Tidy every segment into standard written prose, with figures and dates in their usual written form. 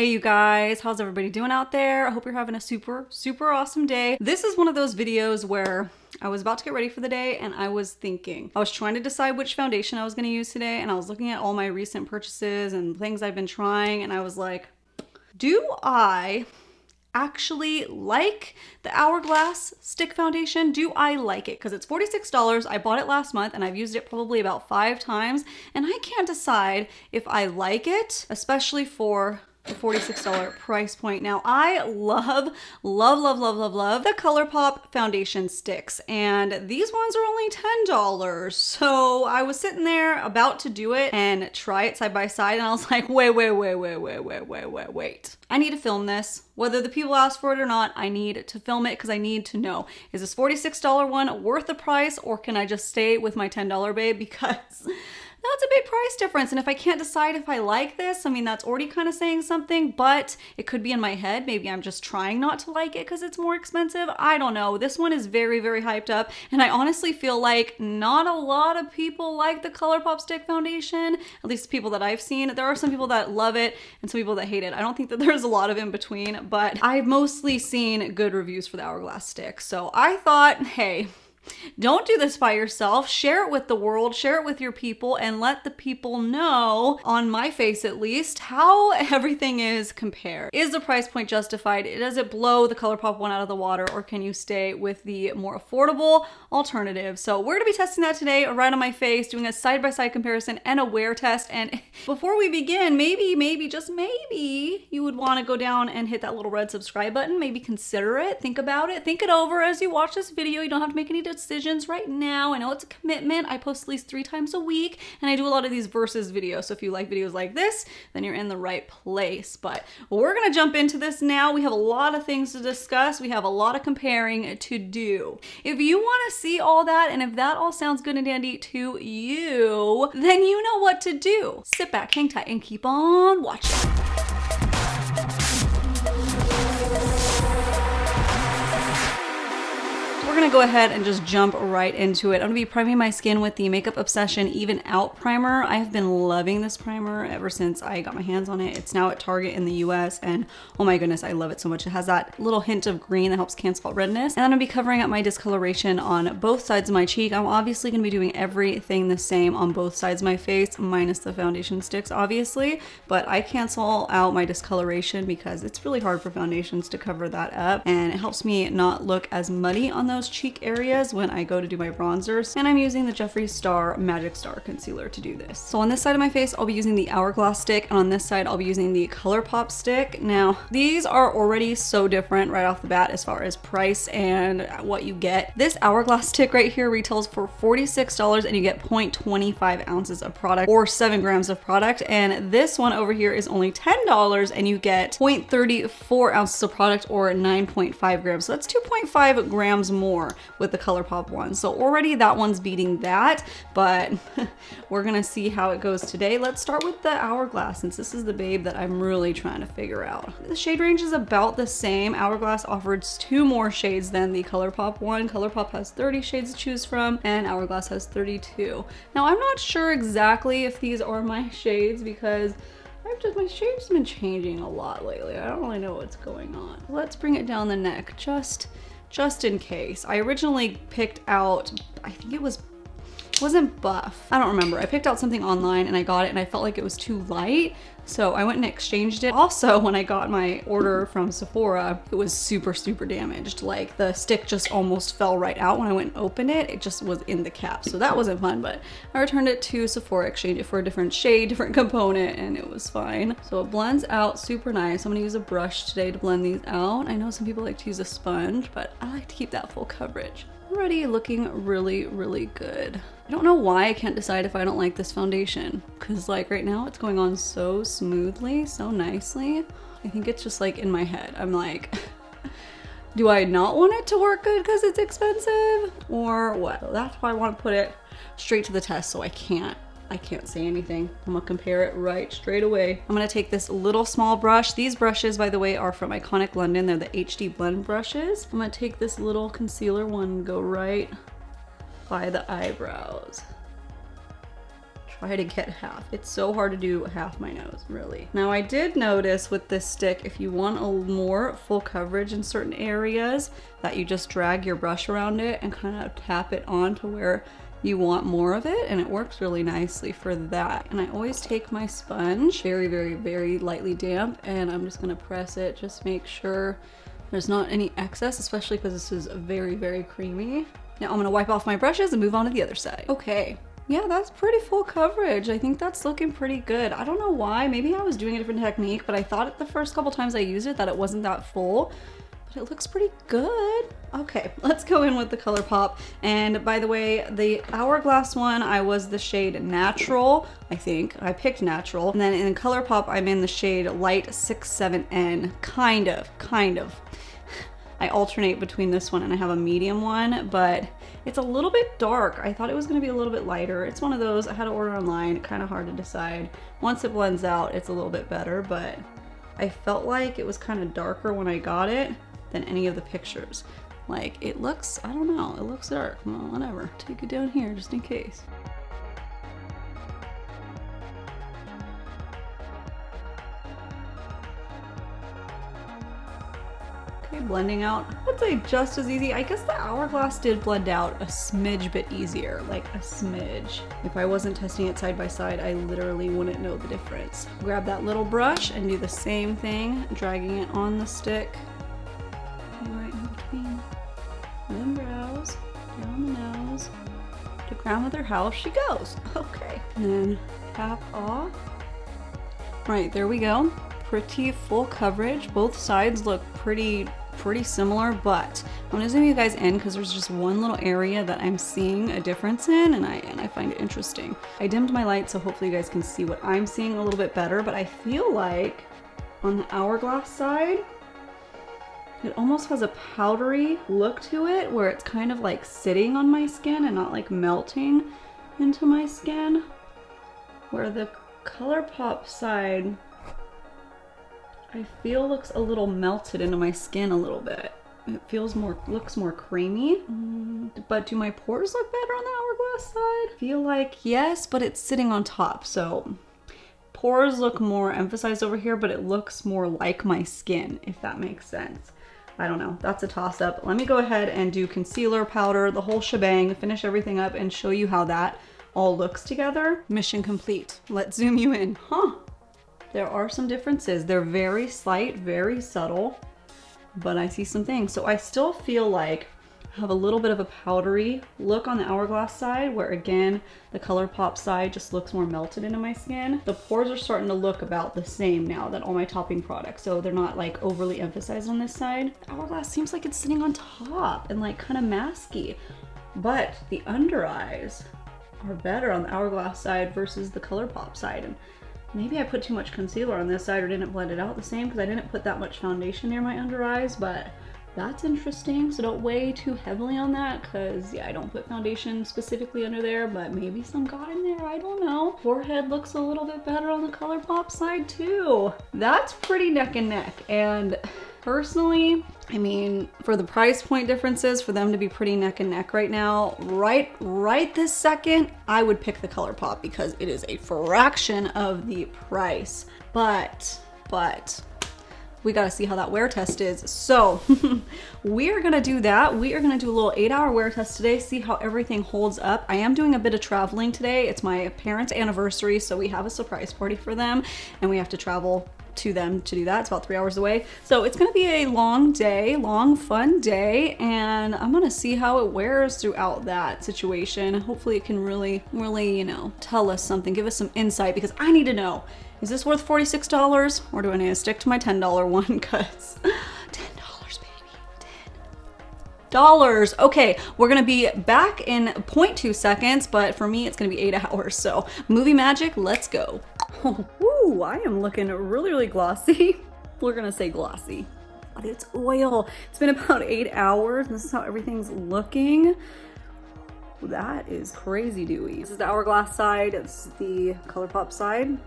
Hey you guys, how's everybody doing out there? I hope you're having a super awesome day. This is one of those videos where I was about to get ready for the day and I was thinking, I was trying to decide which foundation I was going to use today, and I was looking at all my recent purchases and things I've been trying, and I was like, do I actually like the Hourglass Stick foundation? Do I like it? Because it's $46. I bought it last month and I've used it probably about 5 times, and I can't decide if I like it, especially for the $46 price point. Now, I love the Colourpop foundation sticks, and these ones are only $10. So I was sitting there about to do it and try it side by side, and I was like, wait. I need to film this. Whether the people ask for it or not, I need to film it because I need to know, is this $46 one worth the price, or can I just stay with my $10 babe? Because that's a big price difference. And if I can't decide if I like this, I mean, that's already kind of saying something, but it could be in my head. Maybe I'm just trying not to like it because it's more expensive. I don't know. This one is very hyped up. And I honestly feel like not a lot of people like the Colourpop stick foundation, at least the people that I've seen. There are some people that love it and some people that hate it. I don't think that there's a lot of in between, but I've mostly seen good reviews for the Hourglass stick. So I thought, hey, don't do this by yourself. Share it with the world, share it with your people, and let the people know, on my face at least, how everything is compared. Is the price point justified? Does it blow the Colourpop one out of the water, or can you stay with the more affordable alternative? So we're gonna be testing that today right on my face, doing a side-by-side comparison and a wear test. And before we begin, maybe, just maybe, you would wanna go down and hit that little red subscribe button. Maybe consider it, think about it, think it over as you watch this video. You don't have to make any decisions right now. I know it's a commitment. I post at least 3 times a week, and I do a lot of these versus videos. So if you like videos like this, then you're in the right place. But we're gonna jump into this now. We have a lot of things to discuss. We have a lot of comparing to do. If you want to see all that, and if that all sounds good and dandy to you, then you know what to do. Sit back, hang tight, and keep on watching. We're gonna go ahead and just jump right into it. I'm gonna be priming my skin with the Makeup Obsession Even Out Primer. I have been loving this primer ever since I got my hands on it. It's now at Target in the US, and oh my goodness, I love it so much. It has that little hint of green that helps cancel out redness. And I'm gonna be covering up my discoloration on both sides of my cheek. I'm obviously gonna be doing everything the same on both sides of my face, minus the foundation sticks, obviously. But I cancel out my discoloration because it's really hard for foundations to cover that up, and it helps me not look as muddy on those cheek areas when I go to do my bronzers. And I'm using the Jeffree Star Magic Star Concealer to do this. So on this side of my face, I'll be using the Hourglass stick, and on this side, I'll be using the Colourpop stick. Now, these are already so different right off the bat as far as price and what you get. This Hourglass stick right here retails for $46, and you get 0.25 ounces of product, or 7 grams of product. And this one over here is only $10, and you get 0.34 ounces of product, or 9.5 grams. So that's 2.5 grams more with the Colourpop one. So already that one's beating that, but we're gonna see how it goes today. Let's start with the Hourglass, since this is the babe that I'm really trying to figure out. The shade range is about the same. Hourglass offers 2 more shades than the Colourpop one. Colourpop has 30 shades to choose from, and Hourglass has 32. Now, I'm not sure exactly if these are my shades because my shade's been changing a lot lately. I don't really know what's going on. Let's bring it down the neck just in case. I originally picked out, I think it wasn't buff. I don't remember. I picked out something online and I got it and I felt like it was too light. So I went and exchanged it. Also, when I got my order from Sephora, it was super damaged. Like, the stick just almost fell right out when I went and opened it. It just was in the cap. So that wasn't fun, but I returned it to Sephora, exchanged it for a different shade, different component, and it was fine. So it blends out super nice. I'm gonna use a brush today to blend these out. I know some people like to use a sponge, but I like to keep that full coverage. Already looking really good. I don't know why I can't decide if I don't like this foundation, because like right now it's going on so smoothly, so nicely. I think it's just like in my head. I'm like, do I not want it to work good because it's expensive, or what? So that's why I want to put it straight to the test, so I can't say anything. I'm gonna compare it right straight away. I'm gonna take this little small brush. These brushes, by the way, are from Iconic London. They're the HD blend brushes. I'm gonna take this little concealer one and go right by the eyebrows. try to get half. It's so hard to do half my nose, really. Now I did notice with this stick, if you want a more full coverage in certain areas, that you just drag your brush around it and kind of tap it on to where you want more of it, and it works really nicely for that. And I always take my sponge, very, very, very lightly damp, and I'm just gonna press it, just make sure there's not any excess, especially because this is very, very creamy. Now I'm gonna wipe off my brushes and move on to the other side. Okay, yeah, that's pretty full coverage. I think that's looking pretty good. I don't know why, maybe I was doing a different technique, but I thought the first couple times I used it that it wasn't that full, but it looks pretty good. Okay, let's go in with the Colourpop. And by the way, the Hourglass one, I was the shade Natural, I think. I picked Natural. And then in Colourpop, I'm in the shade Light 67N, kind of. I alternate between this one and I have a medium one, but it's a little bit dark. I thought it was gonna be a little bit lighter. It's one of those, I had to order online, kind of hard to decide. Once it blends out, it's a little bit better, but I felt like it was kind of darker when I got it than any of the pictures. Like, it looks, I don't know, it looks dark. Well, whatever, take it down here just in case. Okay, blending out, I'd say just as easy. I guess the Hourglass did blend out a smidge bit easier, like a smidge. If I wasn't testing it side by side, I literally wouldn't know the difference. Grab that little brush and do the same thing, dragging it on the stick. Right in between the brows, down the nose, to grandmother house she goes. Okay, and then tap off. Right, there we go. Pretty full coverage. Both sides look pretty similar, but I'm gonna zoom you guys in because there's just one little area that I'm seeing a difference in, and I find it interesting. I dimmed my light so hopefully you guys can see what I'm seeing a little bit better, but I feel like on the Hourglass side, it almost has a powdery look to it where it's kind of like sitting on my skin and not like melting into my skin. Where the Colourpop side, I feel looks a little melted into my skin a little bit. It feels more, looks more creamy. But do my pores look better on the Hourglass side? I feel like yes, but it's sitting on top. So pores look more emphasized over here, but it looks more like my skin, if that makes sense. I don't know, that's a toss up. Let me go ahead and do concealer, powder, the whole shebang, finish everything up and show you how that all looks together. Mission complete. Let's zoom you in. Huh, there are some differences. They're very slight, very subtle, but I see some things. So I still feel like I have a little bit of a powdery look on the Hourglass side, where again, the Colourpop side just looks more melted into my skin. The pores are starting to look about the same now that all my topping products, so they're not like overly emphasized on this side. The Hourglass seems like it's sitting on top and like kind of masky, but the under eyes are better on the Hourglass side versus the Colourpop side. And maybe I put too much concealer on this side or didn't blend it out the same because I didn't put that much foundation near my under eyes, but that's interesting. So don't weigh too heavily on that because yeah, I don't put foundation specifically under there, but maybe some got in there, I don't know. Forehead looks a little bit better on the Colourpop side too. That's pretty neck and neck. And personally, I mean, for the price point differences, for them to be pretty neck and neck right now, right this second, I would pick the Colourpop because it is a fraction of the price. But we gotta see how that wear test is. So we are gonna do that. We are gonna do a little 8-hour wear test today, see how everything holds up. I am doing a bit of traveling today. It's my parents' anniversary, so we have a surprise party for them and we have to travel to them to do that. It's about 3 hours away. So it's gonna be a long day, long fun day, and I'm gonna see how it wears throughout that situation. Hopefully it can really, you know, tell us something, give us some insight, because I need to know, is this worth $46 or do I need to stick to my $10 one? Because $10, baby, $10. Okay, we're gonna be back in 0.2 seconds, but for me, it's gonna be 8 hours. So movie magic, let's go. Ooh, I am looking really glossy. We're gonna say glossy, but it's oil. It's been about 8 hours. And this is how everything's looking. That is crazy dewy. This is the Hourglass side. It's the Colourpop side.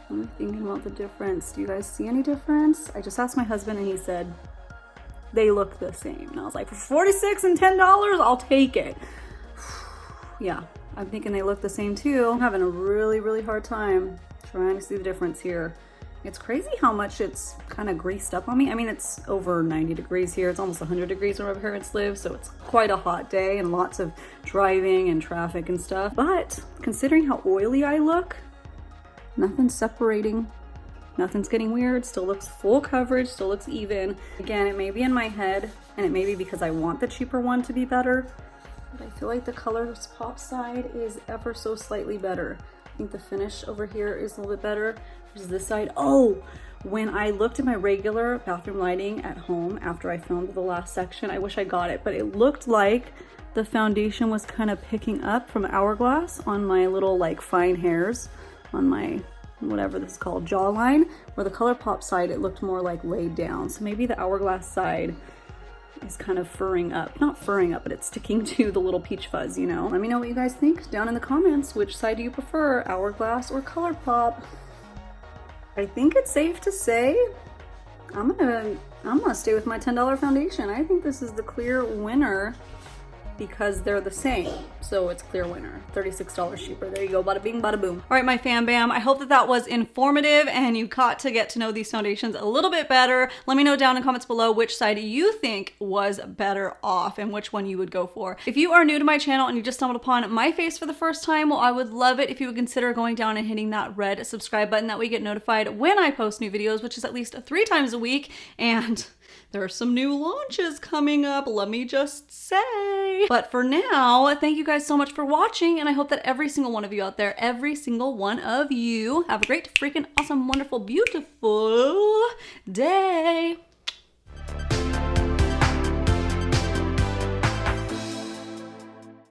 I'm thinking about the difference. Do you guys see any difference? I just asked my husband and he said they look the same. And I was like, for $46 and $10, I'll take it. Yeah, I'm thinking they look the same too. I'm having a really, really hard time trying to see the difference here. It's crazy how much it's kind of greased up on me. I mean, it's over 90 degrees here. It's almost 100 degrees where my parents live, so it's quite a hot day and lots of driving and traffic and stuff. But considering how oily I look, nothing's separating. Nothing's getting weird. Still looks full coverage, still looks even. Again, it may be in my head, and it may be because I want the cheaper one to be better, but I feel like the Colourpop side is ever so slightly better. I think the finish over here is a little bit better versus this side. Oh, when I looked at my regular bathroom lighting at home after I filmed the last section, I wish I got it, but it looked like the foundation was kind of picking up from Hourglass on my little like fine hairs on my whatever this is called, jawline, where the Colourpop side, it looked more like laid down. So maybe the Hourglass side is kind of furring up. Not furring up, but it's sticking to the little peach fuzz, you know? Let me know what you guys think down in the comments. Which side do you prefer, Hourglass or Colourpop? I think it's safe to say I'm gonna stay with my $10 foundation. I think this is the clear winner because they're the same. So it's clear winner. $36 cheaper. There you go. Bada bing, bada boom. All right, my fam bam. I hope that that was informative and you got to get to know these foundations a little bit better. Let me know down in comments below which side you think was better off and which one you would go for. If you are new to my channel and you just stumbled upon my face for the first time, well, I would love it if you would consider going down and hitting that red subscribe button. That way you get notified when I post new videos, which is at least 3 times a week. And there are some new launches coming up, let me just say. But for now, thank you guys so much for watching, and I hope that every single one of you out there, every single one of you, have a great, freaking, awesome, wonderful, beautiful day.